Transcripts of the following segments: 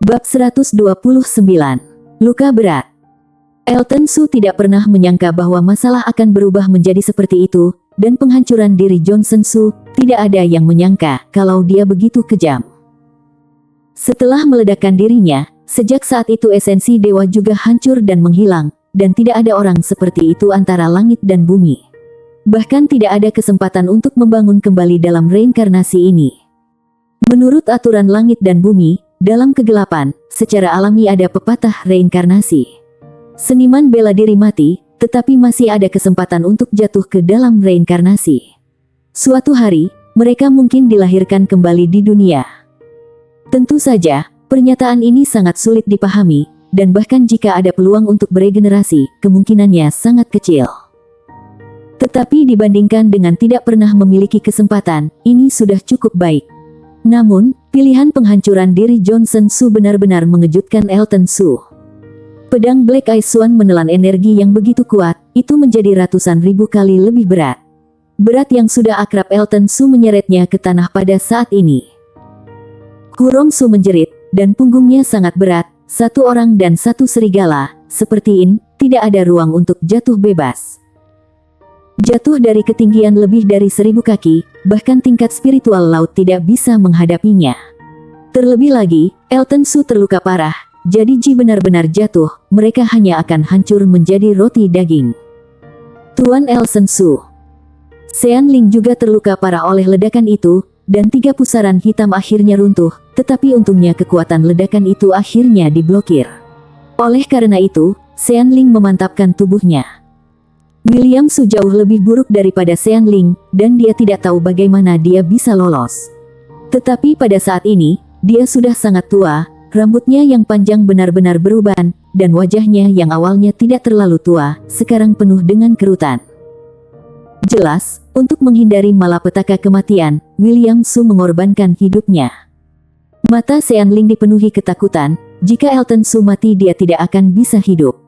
Bab 129. Luka berat. Elton Su tidak pernah menyangka bahwa masalah akan berubah menjadi seperti itu, dan penghancuran diri Johnson Su, tidak ada yang menyangka kalau dia begitu kejam. Setelah meledakkan dirinya, sejak saat itu esensi dewa juga hancur dan menghilang, dan tidak ada orang seperti itu antara langit dan bumi. Bahkan tidak ada kesempatan untuk membangun kembali dalam reinkarnasi ini. Menurut aturan langit dan bumi, dalam kegelapan, secara alami ada pepatah reinkarnasi. Seniman bela diri mati, tetapi masih ada kesempatan untuk jatuh ke dalam reinkarnasi. Suatu hari, mereka mungkin dilahirkan kembali di dunia. Tentu saja, pernyataan ini sangat sulit dipahami, dan bahkan jika ada peluang untuk beregenerasi, kemungkinannya sangat kecil. Tetapi dibandingkan dengan tidak pernah memiliki kesempatan, ini sudah cukup baik. Namun, pilihan penghancuran diri Johnson Su benar-benar mengejutkan Elton Su. Pedang Black Eye Swan menelan energi yang begitu kuat, itu menjadi ratusan ribu kali lebih berat. Berat yang sudah akrab Elton Su menyeretnya ke tanah pada saat ini. Hurong Su menjerit, dan punggungnya sangat berat, satu orang dan satu serigala, seperti ini, tidak ada ruang untuk jatuh bebas. Jatuh dari ketinggian lebih dari 1000 kaki, bahkan tingkat spiritual laut tidak bisa menghadapinya. Terlebih lagi, Elton Su terluka parah, jadi jika benar-benar jatuh, mereka hanya akan hancur menjadi roti daging. Tuan Elton Su. Sean Ling juga terluka parah oleh ledakan itu, dan 3 pusaran hitam akhirnya runtuh, tetapi untungnya kekuatan ledakan itu akhirnya diblokir. Oleh karena itu, Sean Ling memantapkan tubuhnya. William Su jauh lebih buruk daripada Sean Ling, dan dia tidak tahu bagaimana dia bisa lolos. Tetapi pada saat ini, dia sudah sangat tua, rambutnya yang panjang benar-benar beruban, dan wajahnya yang awalnya tidak terlalu tua, sekarang penuh dengan kerutan. Jelas, untuk menghindari malapetaka kematian, William Su mengorbankan hidupnya. Mata Sean Ling dipenuhi ketakutan, jika Elton Su mati dia tidak akan bisa hidup.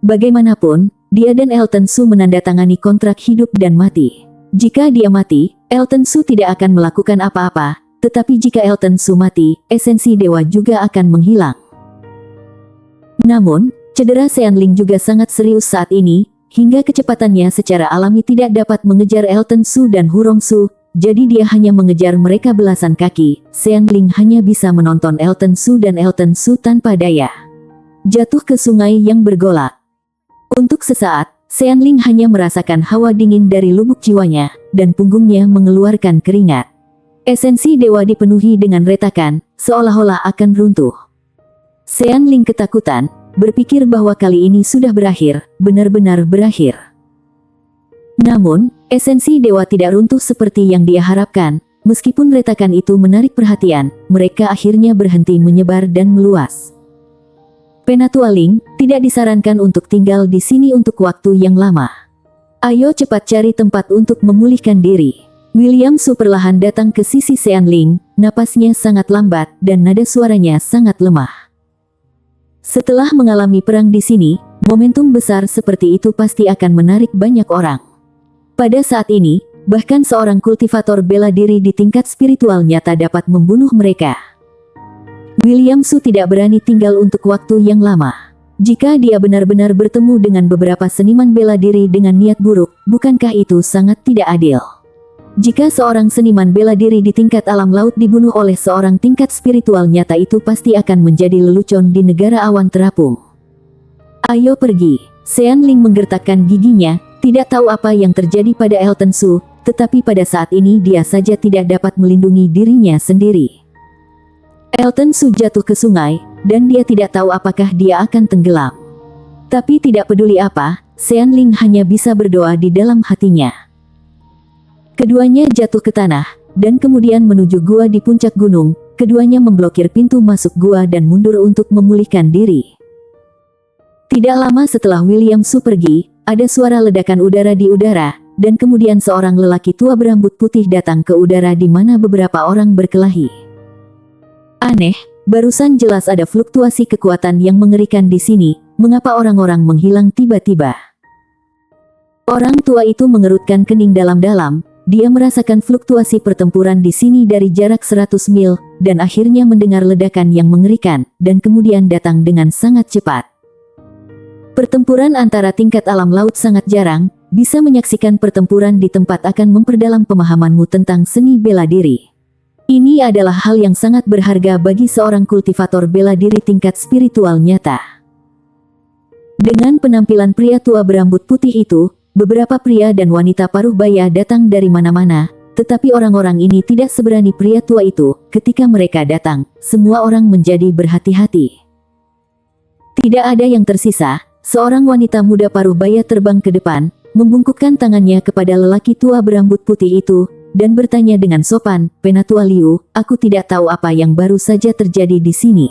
Bagaimanapun, dia dan Elton Su menandatangani kontrak hidup dan mati. Jika dia mati, Elton Su tidak akan melakukan apa-apa, tetapi jika Elton Su mati, esensi dewa juga akan menghilang. Namun, cedera Sean Ling juga sangat serius saat ini, hingga kecepatannya secara alami tidak dapat mengejar Elton Su dan Hurong Su, jadi dia hanya mengejar mereka belasan kaki. Sean Ling hanya bisa menonton Elton Su dan Elton Su tanpa daya jatuh ke sungai yang bergolak. Untuk sesaat, Sean Ling hanya merasakan hawa dingin dari lubuk jiwanya, dan punggungnya mengeluarkan keringat. Esensi dewa dipenuhi dengan retakan, seolah-olah akan runtuh. Sean Ling ketakutan, berpikir bahwa kali ini sudah berakhir, benar-benar berakhir. Namun, esensi dewa tidak runtuh seperti yang dia harapkan, meskipun retakan itu menarik perhatian, mereka akhirnya berhenti menyebar dan meluas. Penatua Ling, tidak disarankan untuk tinggal di sini untuk waktu yang lama. Ayo cepat cari tempat untuk memulihkan diri. William Su perlahan datang ke sisi Sean Ling, napasnya sangat lambat dan nada suaranya sangat lemah. Setelah mengalami perang di sini, momentum besar seperti itu pasti akan menarik banyak orang. Pada saat ini, bahkan seorang kultivator bela diri di tingkat spiritual nyata dapat membunuh mereka. William Su tidak berani tinggal untuk waktu yang lama. Jika dia benar-benar bertemu dengan beberapa seniman bela diri dengan niat buruk, bukankah itu sangat tidak adil? Jika seorang seniman bela diri di tingkat alam laut dibunuh oleh seorang tingkat spiritual nyata, itu pasti akan menjadi lelucon di negara awan terapung. Ayo pergi. Sean Ling menggertakkan giginya, tidak tahu apa yang terjadi pada Elton Su, tetapi pada saat ini dia saja tidak dapat melindungi dirinya sendiri. Elton Su jatuh ke sungai, dan dia tidak tahu apakah dia akan tenggelam. Tapi tidak peduli apa, Sean Ling hanya bisa berdoa di dalam hatinya. Keduanya jatuh ke tanah, dan kemudian menuju gua di puncak gunung. Keduanya memblokir pintu masuk gua dan mundur untuk memulihkan diri. Tidak lama setelah William Su pergi, ada suara ledakan udara di udara, dan kemudian seorang lelaki tua berambut putih datang ke udara di mana beberapa orang berkelahi. Aneh, barusan jelas ada fluktuasi kekuatan yang mengerikan di sini, mengapa orang-orang menghilang tiba-tiba? Orang tua itu mengerutkan kening dalam-dalam, dia merasakan fluktuasi pertempuran di sini dari jarak 100 mil, dan akhirnya mendengar ledakan yang mengerikan, dan kemudian datang dengan sangat cepat. Pertempuran antara tingkat alam laut sangat jarang, bisa menyaksikan pertempuran di tempat akan memperdalam pemahamanmu tentang seni bela diri. Ini adalah hal yang sangat berharga bagi seorang kultivator bela diri tingkat spiritual nyata. Dengan penampilan pria tua berambut putih itu, beberapa pria dan wanita paruh baya datang dari mana-mana, tetapi orang-orang ini tidak seberani pria tua itu. Ketika mereka datang, semua orang menjadi berhati-hati. Tidak ada yang tersisa. Seorang wanita muda paruh baya terbang ke depan, membungkukkan tangannya kepada lelaki tua berambut putih itu, dan bertanya dengan sopan, "Penatua Liu, aku tidak tahu apa yang baru saja terjadi di sini."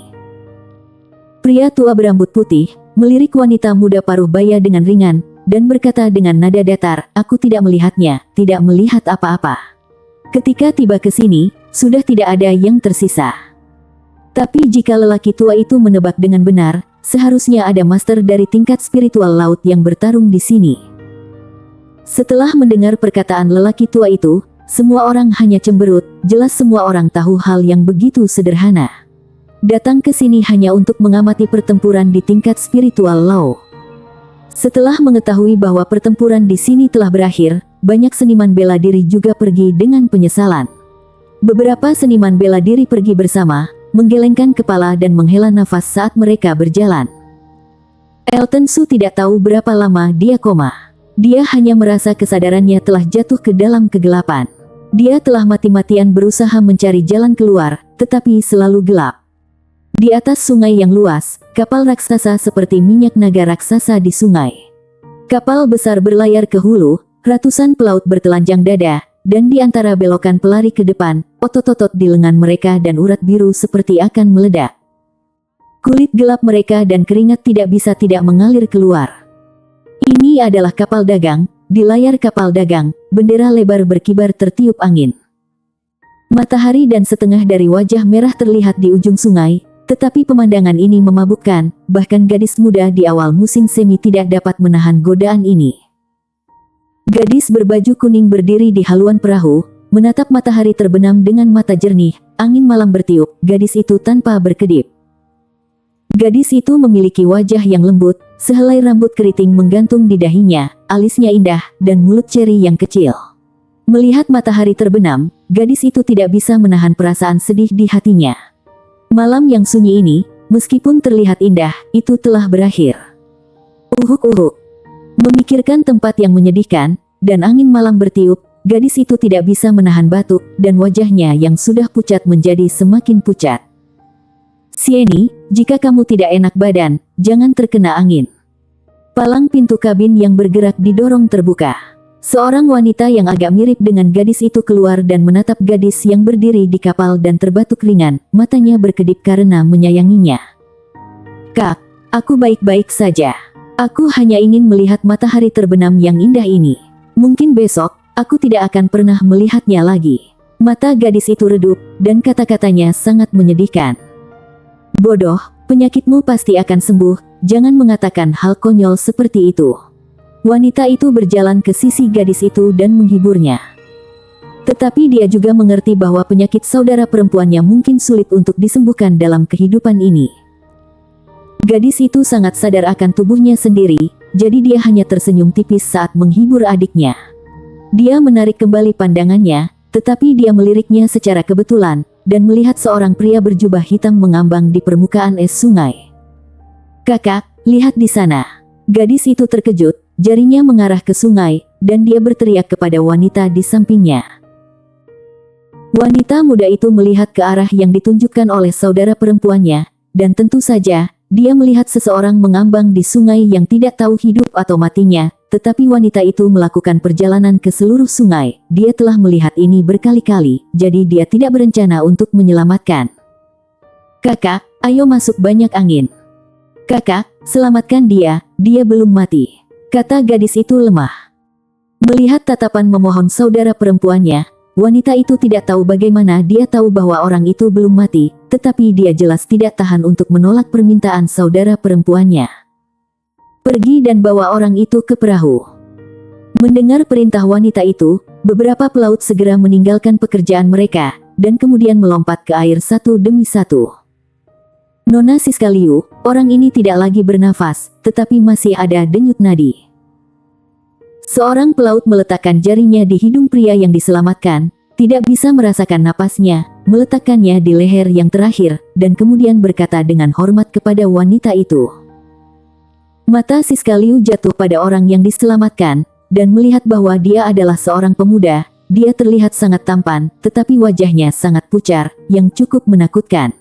Pria tua berambut putih melirik wanita muda paruh baya dengan ringan, dan berkata dengan nada datar, "Aku tidak melihatnya, tidak melihat apa-apa. Ketika tiba ke sini, sudah tidak ada yang tersisa." Tapi jika lelaki tua itu menebak dengan benar, seharusnya ada master dari tingkat spiritual laut yang bertarung di sini. Setelah mendengar perkataan lelaki tua itu, semua orang hanya cemberut. Jelas semua orang tahu hal yang begitu sederhana. Datang ke sini hanya untuk mengamati pertempuran di tingkat spiritual laut. Setelah mengetahui bahwa pertempuran di sini telah berakhir, banyak seniman bela diri juga pergi dengan penyesalan. Beberapa seniman bela diri pergi bersama, menggelengkan kepala dan menghela nafas saat mereka berjalan. Elton Su tidak tahu berapa lama dia koma. Dia hanya merasa kesadarannya telah jatuh ke dalam kegelapan. Dia telah mati-matian berusaha mencari jalan keluar, tetapi selalu gelap. Di atas sungai yang luas, kapal raksasa seperti minyak naga raksasa di sungai. Kapal besar berlayar ke hulu, ratusan pelaut bertelanjang dada, dan di antara belokan pelari ke depan, otot-otot di lengan mereka dan urat biru seperti akan meledak. Kulit gelap mereka dan keringat tidak bisa tidak mengalir keluar. Ini adalah kapal dagang. Di layar kapal dagang, bendera lebar berkibar tertiup angin. Matahari dan setengah dari wajah merah terlihat di ujung sungai, tetapi pemandangan ini memabukkan, bahkan gadis muda di awal musim semi tidak dapat menahan godaan ini. Gadis berbaju kuning berdiri di haluan perahu, menatap matahari terbenam dengan mata jernih. Angin malam bertiup, gadis itu tanpa berkedip. Gadis itu memiliki wajah yang lembut, sehelai rambut keriting menggantung di dahinya, alisnya indah, dan mulut ceri yang kecil. Melihat matahari terbenam, gadis itu tidak bisa menahan perasaan sedih di hatinya. Malam yang sunyi ini, meskipun terlihat indah, itu telah berakhir. Uhuk-uhuk. Memikirkan tempat yang menyedihkan, dan angin malam bertiup, gadis itu tidak bisa menahan batuk, dan wajahnya yang sudah pucat menjadi semakin pucat. "Sieni, jika kamu tidak enak badan, jangan terkena angin." Palang pintu kabin yang bergerak didorong terbuka. Seorang wanita yang agak mirip dengan gadis itu keluar dan menatap gadis yang berdiri di kapal dan terbatuk ringan, matanya berkedip karena menyayanginya. "Kak, aku baik-baik saja. Aku hanya ingin melihat matahari terbenam yang indah ini. Mungkin besok, aku tidak akan pernah melihatnya lagi." Mata gadis itu redup, dan kata-katanya sangat menyedihkan. "Bodoh, penyakitmu pasti akan sembuh, jangan mengatakan hal konyol seperti itu." Wanita itu berjalan ke sisi gadis itu dan menghiburnya. Tetapi dia juga mengerti bahwa penyakit saudara perempuannya mungkin sulit untuk disembuhkan dalam kehidupan ini. Gadis itu sangat sadar akan tubuhnya sendiri, jadi dia hanya tersenyum tipis saat menghibur adiknya. Dia menarik kembali pandangannya, tetapi dia meliriknya secara kebetulan, dan melihat seorang pria berjubah hitam mengambang di permukaan es sungai. "Kakak, lihat di sana." Gadis itu terkejut, jarinya mengarah ke sungai, dan dia berteriak kepada wanita di sampingnya. Wanita muda itu melihat ke arah yang ditunjukkan oleh saudara perempuannya, dan tentu saja, dia melihat seseorang mengambang di sungai yang tidak tahu hidup atau matinya, tetapi wanita itu melakukan perjalanan ke seluruh sungai. Dia telah melihat ini berkali-kali, jadi dia tidak berencana untuk menyelamatkan. "Kakak, ayo masuk banyak angin." "Kakak, selamatkan dia belum mati," kata gadis itu lemah. Melihat tatapan memohon saudara perempuannya, wanita itu tidak tahu bagaimana dia tahu bahwa orang itu belum mati, tetapi dia jelas tidak tahan untuk menolak permintaan saudara perempuannya. "Pergi dan bawa orang itu ke perahu." Mendengar perintah wanita itu, beberapa pelaut segera meninggalkan pekerjaan mereka, dan kemudian melompat ke air satu demi satu. Nona Siska Liu, orang ini tidak lagi bernafas, tetapi masih ada denyut nadi. Seorang pelaut meletakkan jarinya di hidung pria yang diselamatkan, tidak bisa merasakan napasnya, meletakkannya di leher yang terakhir, dan kemudian berkata dengan hormat kepada wanita itu. Mata Siska Liu jatuh pada orang yang diselamatkan, dan melihat bahwa dia adalah seorang pemuda. Dia terlihat sangat tampan, tetapi wajahnya sangat pucat, yang cukup menakutkan.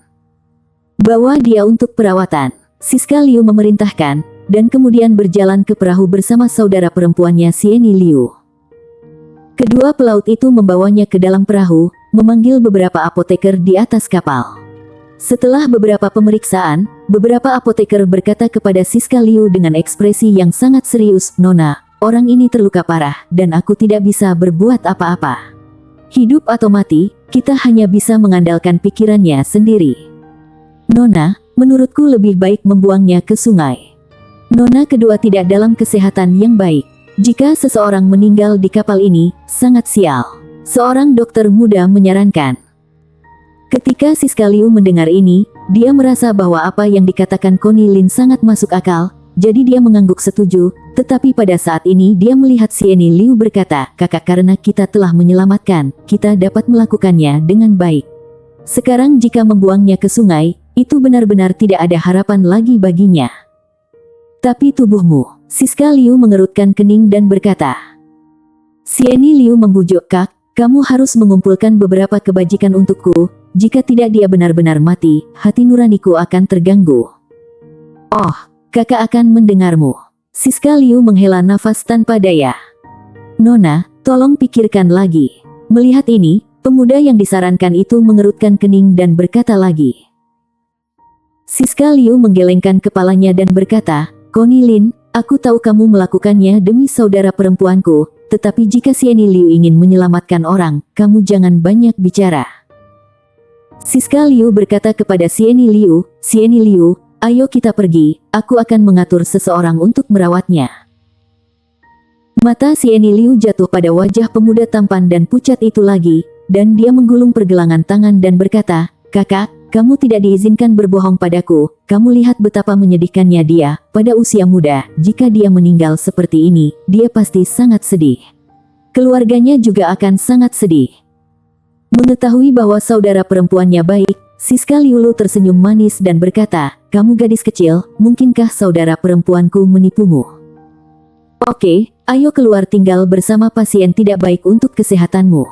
Bawa dia untuk perawatan, Siska Liu memerintahkan, dan kemudian berjalan ke perahu bersama saudara perempuannya Sieni Liu. Kedua pelaut itu membawanya ke dalam perahu, memanggil beberapa apoteker di atas kapal. Setelah beberapa pemeriksaan, beberapa apoteker berkata kepada Siska Liu dengan ekspresi yang sangat serius, "Nona, orang ini terluka parah, dan aku tidak bisa berbuat apa-apa. Hidup atau mati, kita hanya bisa mengandalkan pikirannya sendiri. Nona, menurutku lebih baik membuangnya ke sungai. Nona kedua tidak dalam kesehatan yang baik. Jika seseorang meninggal di kapal ini, sangat sial." Seorang dokter muda menyarankan. Ketika Siska Liu mendengar ini, dia merasa bahwa apa yang dikatakan Connie Lin sangat masuk akal, jadi dia mengangguk setuju, tetapi pada saat ini dia melihat Sieni Liu berkata, "Kakak, karena kita telah menyelamatkan, kita dapat melakukannya dengan baik. Sekarang jika membuangnya ke sungai, itu benar-benar tidak ada harapan lagi baginya." "Tapi tubuhmu," Siska Liu mengerutkan kening dan berkata. Sieni Liu membujuk, "Kak, kamu harus mengumpulkan beberapa kebajikan untukku, jika tidak dia benar-benar mati, hati nuraniku akan terganggu." "Oh, kakak akan mendengarmu." Siska Liu menghela nafas tanpa daya. "Nona, tolong pikirkan lagi." Melihat ini, pemuda yang disarankan itu mengerutkan kening dan berkata lagi. Siska Liu menggelengkan kepalanya dan berkata, "Connie Lin, aku tahu kamu melakukannya demi saudara perempuanku, tetapi jika Sieni Liu ingin menyelamatkan orang, kamu jangan banyak bicara." Siska Liu berkata kepada Sieni Liu, "Sieni Liu, ayo kita pergi, aku akan mengatur seseorang untuk merawatnya." Mata Sieni Liu jatuh pada wajah pemuda tampan dan pucat itu lagi, dan dia menggulung pergelangan tangan dan berkata, "Kakak, kamu tidak diizinkan berbohong padaku, kamu lihat betapa menyedihkannya dia, pada usia muda, jika dia meninggal seperti ini, dia pasti sangat sedih. Keluarganya juga akan sangat sedih." Mengetahui bahwa saudara perempuannya baik, Siska Liu tersenyum manis dan berkata, "Kamu gadis kecil, mungkinkah saudara perempuanku menipumu? Oke, ayo keluar tinggal bersama pasien tidak baik untuk kesehatanmu."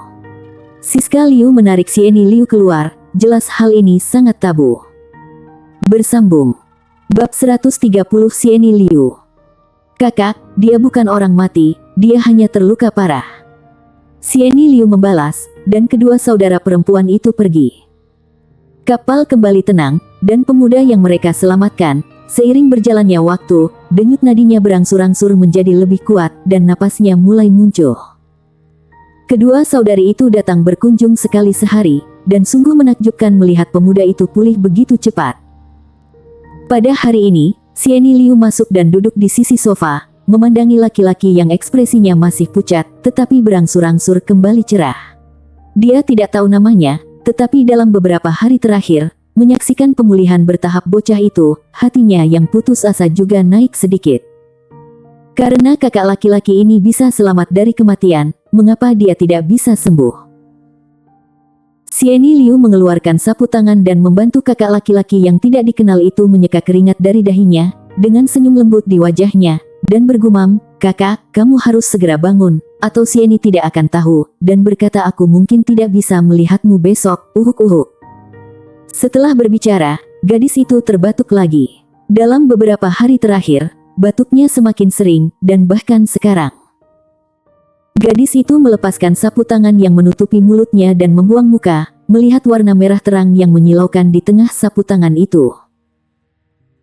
Siska Liu menarik Sieni Liu keluar. Jelas hal ini sangat tabu. Bersambung. Bab 130 Sieni Liu. "Kakak, dia bukan orang mati, dia hanya terluka parah." Sieni Liu membalas, dan kedua saudara perempuan itu pergi. Kapal kembali tenang, dan pemuda yang mereka selamatkan, seiring berjalannya waktu, denyut nadinya berangsur-angsur menjadi lebih kuat, dan napasnya mulai muncul. Kedua saudari itu datang berkunjung sekali sehari, dan sungguh menakjubkan melihat pemuda itu pulih begitu cepat. Pada hari ini, Sieni Liu masuk dan duduk di sisi sofa, memandangi laki-laki yang ekspresinya masih pucat, tetapi berangsur-angsur kembali cerah. Dia tidak tahu namanya, tetapi dalam beberapa hari terakhir, menyaksikan pemulihan bertahap bocah itu, hatinya yang putus asa juga naik sedikit. Karena kakak laki-laki ini bisa selamat dari kematian, mengapa dia tidak bisa sembuh? Sieni Liu mengeluarkan sapu tangan dan membantu kakak laki-laki yang tidak dikenal itu menyeka keringat dari dahinya, dengan senyum lembut di wajahnya, dan bergumam, "Kakak, kamu harus segera bangun, atau Sieni tidak akan tahu," dan berkata, "Aku mungkin tidak bisa melihatmu besok." Uhuk-uhuk. Setelah berbicara, gadis itu terbatuk lagi. Dalam beberapa hari terakhir, batuknya semakin sering, dan bahkan sekarang. Gadis itu melepaskan sapu tangan yang menutupi mulutnya dan membuang muka, melihat warna merah terang yang menyilaukan di tengah sapu tangan itu.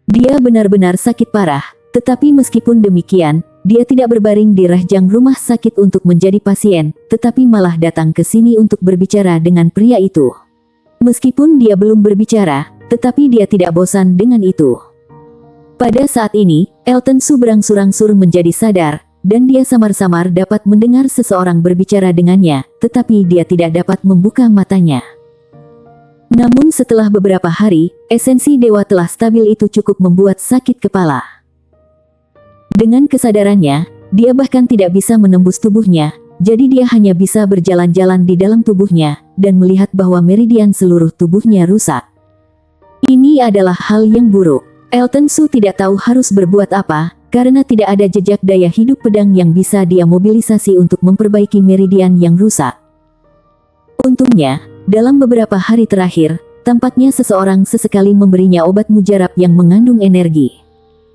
Dia benar-benar sakit parah, tetapi meskipun demikian, dia tidak berbaring di ranjang rumah sakit untuk menjadi pasien, tetapi malah datang ke sini untuk berbicara dengan pria itu. Meskipun dia belum berbicara, tetapi dia tidak bosan dengan itu. Pada saat ini, Elton Su berangsur-angsur menjadi sadar, dan dia samar-samar dapat mendengar seseorang berbicara dengannya, tetapi dia tidak dapat membuka matanya. Namun setelah beberapa hari, esensi dewa telah stabil itu cukup membuat sakit kepala. Dengan kesadarannya, dia bahkan tidak bisa menembus tubuhnya, jadi dia hanya bisa berjalan-jalan di dalam tubuhnya, dan melihat bahwa meridian seluruh tubuhnya rusak. Ini adalah hal yang buruk. Elton Su tidak tahu harus berbuat apa, karena tidak ada jejak daya hidup pedang yang bisa dia mobilisasi untuk memperbaiki meridian yang rusak. Untungnya, dalam beberapa hari terakhir, tampaknya seseorang sesekali memberinya obat mujarab yang mengandung energi.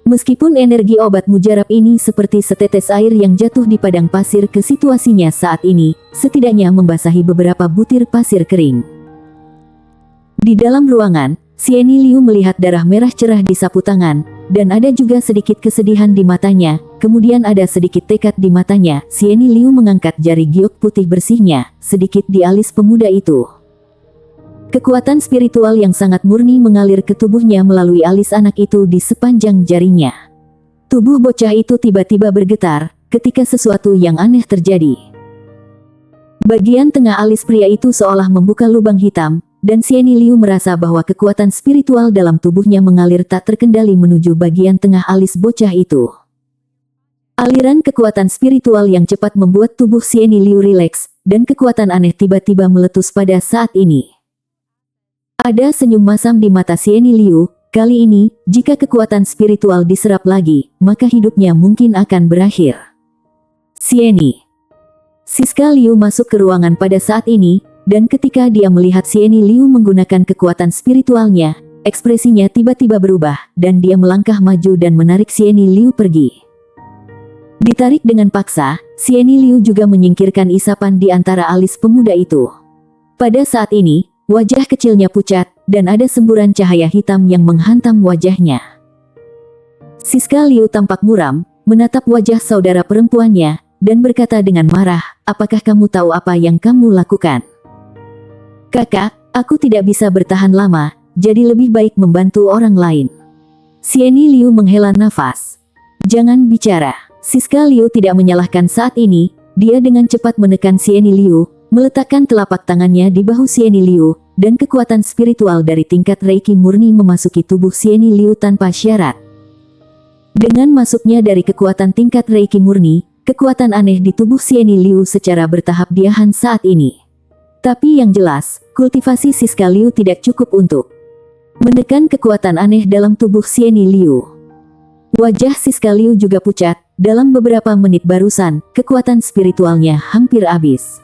Meskipun energi obat mujarab ini seperti setetes air yang jatuh di padang pasir ke situasinya saat ini, setidaknya membasahi beberapa butir pasir kering. Di dalam ruangan, Sieni Liu melihat darah merah cerah di sapu tangan, dan ada juga sedikit kesedihan di matanya, kemudian ada sedikit tekad di matanya. Sieni Liu mengangkat jari giok putih bersihnya, sedikit di alis pemuda itu. Kekuatan spiritual yang sangat murni mengalir ke tubuhnya melalui alis anak itu di sepanjang jarinya. Tubuh bocah itu tiba-tiba bergetar, ketika sesuatu yang aneh terjadi. Bagian tengah alis pria itu seolah membuka lubang hitam, dan Sieni Liu merasa bahwa kekuatan spiritual dalam tubuhnya mengalir tak terkendali menuju bagian tengah alis bocah itu. Aliran kekuatan spiritual yang cepat membuat tubuh Sieni Liu rileks, dan kekuatan aneh tiba-tiba meletus pada saat ini. Ada senyum masam di mata Sieni Liu. Kali ini, jika kekuatan spiritual diserap lagi, maka hidupnya mungkin akan berakhir. Siska Liu masuk ke ruangan pada saat ini, dan ketika dia melihat Sieni Liu menggunakan kekuatan spiritualnya, ekspresinya tiba-tiba berubah, dan dia melangkah maju dan menarik Sieni Liu pergi. Ditarik dengan paksa, Sieni Liu juga menyingkirkan isapan di antara alis pemuda itu. Pada saat ini, wajah kecilnya pucat, dan ada semburan cahaya hitam yang menghantam wajahnya. Siska Liu tampak muram, menatap wajah saudara perempuannya, dan berkata dengan marah, "Apakah kamu tahu apa yang kamu lakukan?" "Kakak, aku tidak bisa bertahan lama, jadi lebih baik membantu orang lain." Sieni Liu menghela nafas. "Jangan bicara." Siska Liu tidak menyalahkan saat ini, dia dengan cepat menekan Sieni Liu, meletakkan telapak tangannya di bahu Sieni Liu, dan kekuatan spiritual dari tingkat Reiki murni memasuki tubuh Sieni Liu tanpa syarat. Dengan masuknya dari kekuatan tingkat Reiki murni, kekuatan aneh di tubuh Sieni Liu secara bertahap diahan saat ini. Tapi yang jelas, kultivasi Siska Liu tidak cukup untuk menekan kekuatan aneh dalam tubuh Sieni Liu. Wajah Siska Liu juga pucat, dalam beberapa menit barusan, kekuatan spiritualnya hampir habis.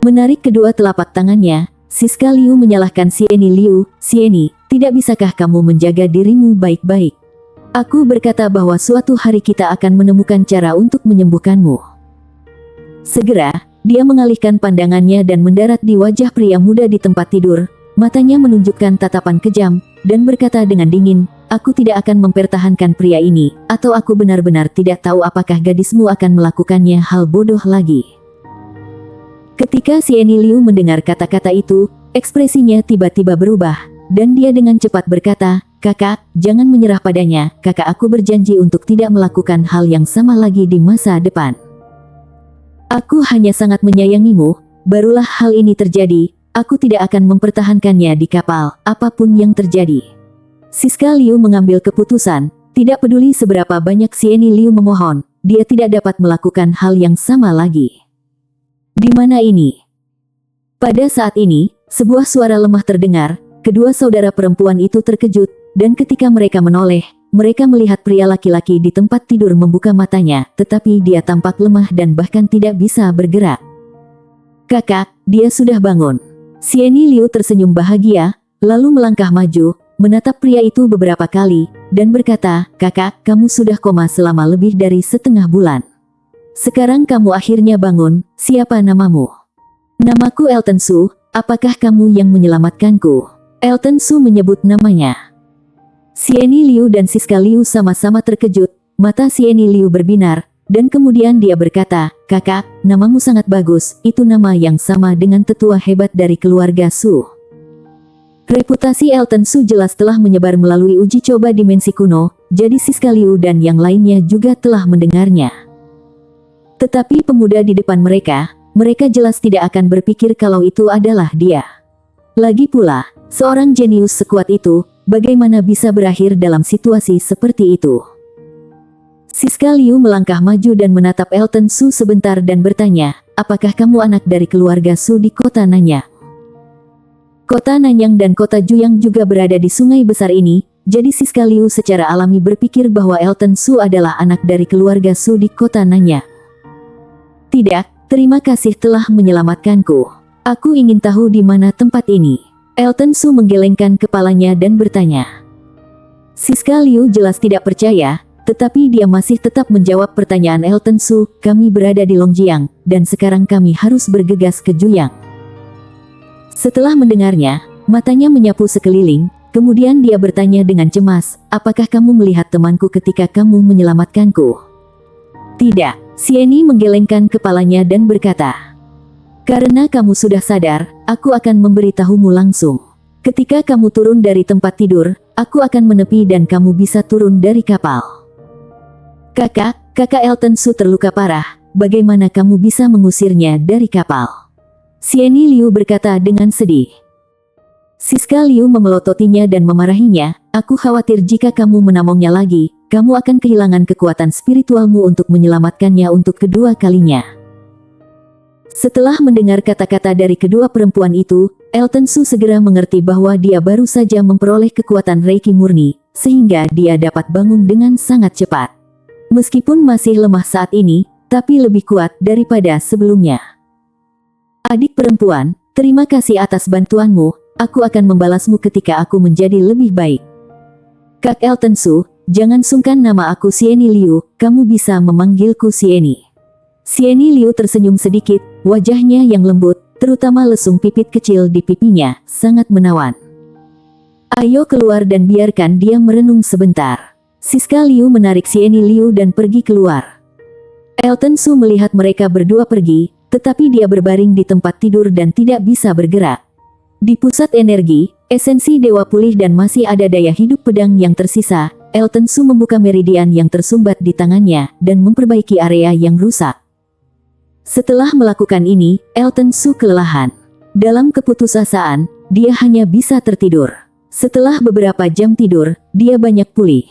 Menarik kedua telapak tangannya, Siska Liu menyalahkan Sieni Liu, "Sieni, tidak bisakah kamu menjaga dirimu baik-baik? Aku berkata bahwa suatu hari kita akan menemukan cara untuk menyembuhkanmu." Segera, dia mengalihkan pandangannya dan mendarat di wajah pria muda di tempat tidur, matanya menunjukkan tatapan kejam, dan berkata dengan dingin, "Aku tidak akan mempertahankan pria ini, atau aku benar-benar tidak tahu apakah gadismu akan melakukannya hal bodoh lagi." Ketika Sieni Liu mendengar kata-kata itu, ekspresinya tiba-tiba berubah, dan dia dengan cepat berkata, "Kakak, jangan menyerah padanya, kakak aku berjanji untuk tidak melakukan hal yang sama lagi di masa depan. Aku hanya sangat menyayangimu, barulah hal ini terjadi, aku tidak akan mempertahankannya di kapal, apapun yang terjadi." Siska Liu mengambil keputusan, tidak peduli seberapa banyak Sieni Liu memohon, dia tidak dapat melakukan hal yang sama lagi. "Di mana ini?" Pada saat ini, sebuah suara lemah terdengar, kedua saudara perempuan itu terkejut, dan ketika mereka menoleh, mereka melihat pria laki-laki di tempat tidur membuka matanya, tetapi dia tampak lemah dan bahkan tidak bisa bergerak. "Kakak, dia sudah bangun." Sieni Liu tersenyum bahagia, lalu melangkah maju, menatap pria itu beberapa kali, dan berkata, "Kakak, kamu sudah koma selama lebih dari setengah bulan. Sekarang kamu akhirnya bangun, siapa namamu?" "Namaku Elton Su, apakah kamu yang menyelamatkanku?" Elton Su menyebut namanya. Sieni Liu dan Siska Liu sama-sama terkejut, mata Sieni Liu berbinar, dan kemudian dia berkata, "Kakak, namamu sangat bagus, itu nama yang sama dengan tetua hebat dari keluarga Su." Reputasi Elton Su jelas telah menyebar melalui uji coba dimensi kuno, jadi Siska Liu dan yang lainnya juga telah mendengarnya. Tetapi pemuda di depan mereka jelas tidak akan berpikir kalau itu adalah dia. Lagi pula, seorang jenius sekuat itu, bagaimana bisa berakhir dalam situasi seperti itu? Siska Liu melangkah maju dan menatap Elton Su sebentar dan bertanya, apakah kamu anak dari keluarga Su di kota Nanyang? Kota Nanyang dan kota Juyang juga berada di sungai besar ini, jadi Siska Liu secara alami berpikir bahwa Elton Su adalah anak dari keluarga Su di kota Nanyang. Tidak, terima kasih telah menyelamatkanku. Aku ingin tahu di mana tempat ini. Elton Su menggelengkan kepalanya dan bertanya. Siska Liu jelas tidak percaya, tetapi dia masih tetap menjawab pertanyaan Elton Su, kami berada di Longjiang, dan sekarang kami harus bergegas ke Juyang. Setelah mendengarnya, matanya menyapu sekeliling, kemudian dia bertanya dengan cemas, apakah kamu melihat temanku ketika kamu menyelamatkanku? Tidak. Sieni menggelengkan kepalanya dan berkata, karena kamu sudah sadar, aku akan memberitahumu langsung. Ketika kamu turun dari tempat tidur, aku akan menepi dan kamu bisa turun dari kapal. Kakak Elton Su terluka parah, bagaimana kamu bisa mengusirnya dari kapal? Sieni Liu berkata dengan sedih. Siska Liu memelototinya dan memarahinya, aku khawatir jika kamu menamongnya lagi, kamu akan kehilangan kekuatan spiritualmu untuk menyelamatkannya untuk kedua kalinya. Setelah mendengar kata-kata dari kedua perempuan itu, Elton Su segera mengerti bahwa dia baru saja memperoleh kekuatan Reiki murni, sehingga dia dapat bangun dengan sangat cepat. Meskipun masih lemah saat ini, tapi lebih kuat daripada sebelumnya. Adik perempuan, terima kasih atas bantuanmu, aku akan membalasmu ketika aku menjadi lebih baik. Kak Elton Su, jangan sungkan, nama aku Sieni Liu, kamu bisa memanggilku Sieni. Sieni Liu tersenyum sedikit, wajahnya yang lembut, terutama lesung pipit kecil di pipinya, sangat menawan. Ayo keluar dan biarkan dia merenung sebentar. Siska Liu menarik Sieni Liu dan pergi keluar. Elton Su melihat mereka berdua pergi, tetapi dia berbaring di tempat tidur dan tidak bisa bergerak. Di pusat energi, esensi dewa pulih dan masih ada daya hidup pedang yang tersisa, Elton Su membuka meridian yang tersumbat di tangannya, dan memperbaiki area yang rusak. Setelah melakukan ini, Elton Su kelelahan. Dalam keputusasaan, dia hanya bisa tertidur. Setelah beberapa jam tidur, dia banyak pulih.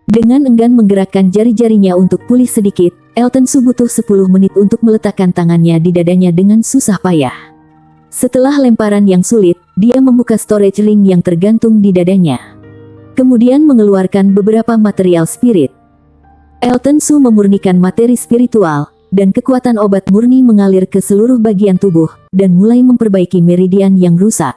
Dengan enggan menggerakkan jari-jarinya untuk pulih sedikit, Elton Su butuh 10 menit untuk meletakkan tangannya di dadanya dengan susah payah. Setelah lemparan yang sulit, dia membuka storage ring yang tergantung di dadanya. Kemudian mengeluarkan beberapa material spirit. Elton Su memurnikan materi spiritual, dan kekuatan obat murni mengalir ke seluruh bagian tubuh, dan mulai memperbaiki meridian yang rusak.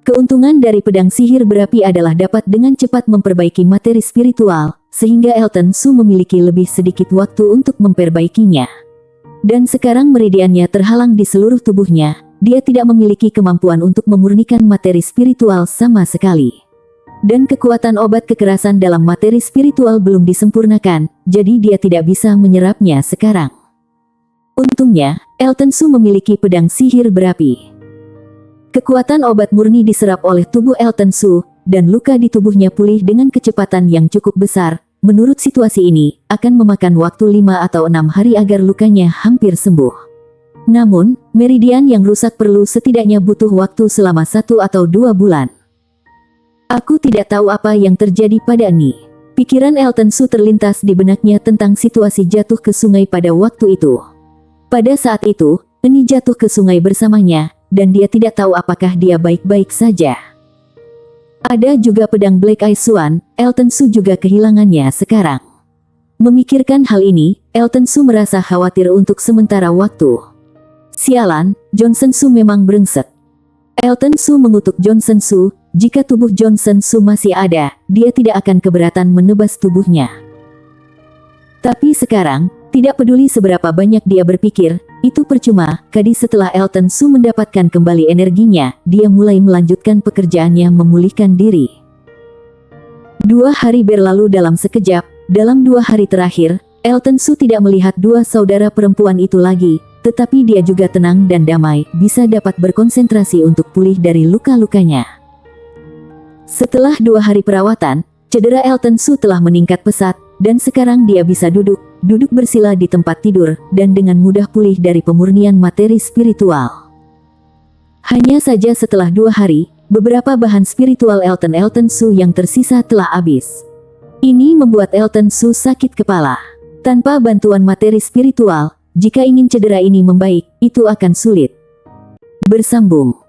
Keuntungan dari pedang sihir berapi adalah dapat dengan cepat memperbaiki materi spiritual, sehingga Elton Su memiliki lebih sedikit waktu untuk memperbaikinya. Dan sekarang meridiannya terhalang di seluruh tubuhnya, dia tidak memiliki kemampuan untuk memurnikan materi spiritual sama sekali. Dan kekuatan obat kekerasan dalam materi spiritual belum disempurnakan, jadi dia tidak bisa menyerapnya sekarang. Untungnya, Elton Su memiliki pedang sihir berapi. Kekuatan obat murni diserap oleh tubuh Elton Su, dan luka di tubuhnya pulih dengan kecepatan yang cukup besar. Menurut situasi ini, akan memakan waktu 5 atau 6 hari agar lukanya hampir sembuh. Namun, meridian yang rusak perlu setidaknya butuh waktu selama 1 atau 2 bulan. Aku tidak tahu apa yang terjadi pada Ni. Pikiran Elton Su terlintas di benaknya tentang situasi jatuh ke sungai pada waktu itu. Pada saat itu, Ni jatuh ke sungai bersamanya, dan dia tidak tahu apakah dia baik-baik saja. Ada juga pedang Black Eye Swan, Elton Su juga kehilangannya sekarang. Memikirkan hal ini, Elton Su merasa khawatir untuk sementara waktu. Sialan, Johnson Su memang brengsek. Elton Su mengutuk Johnson Su, jika tubuh Johnson Su masih ada, dia tidak akan keberatan menebas tubuhnya. Tapi sekarang, tidak peduli seberapa banyak dia berpikir, itu percuma, setelah Elton Su mendapatkan kembali energinya, dia mulai melanjutkan pekerjaannya memulihkan diri. 2 hari berlalu dalam sekejap, dalam 2 hari terakhir, Elton Su tidak melihat 2 saudara perempuan itu lagi, tetapi dia juga tenang dan damai, bisa dapat berkonsentrasi untuk pulih dari luka-lukanya. Setelah 2 hari perawatan, cedera Elton Su telah meningkat pesat, dan sekarang dia bisa duduk, duduk bersila di tempat tidur, dan dengan mudah pulih dari pemurnian materi spiritual. Hanya saja setelah 2 hari, beberapa bahan spiritual Elton Su yang tersisa telah habis. Ini membuat Elton Su sakit kepala. Tanpa bantuan materi spiritual, jika ingin cedera ini membaik, itu akan sulit. Bersambung.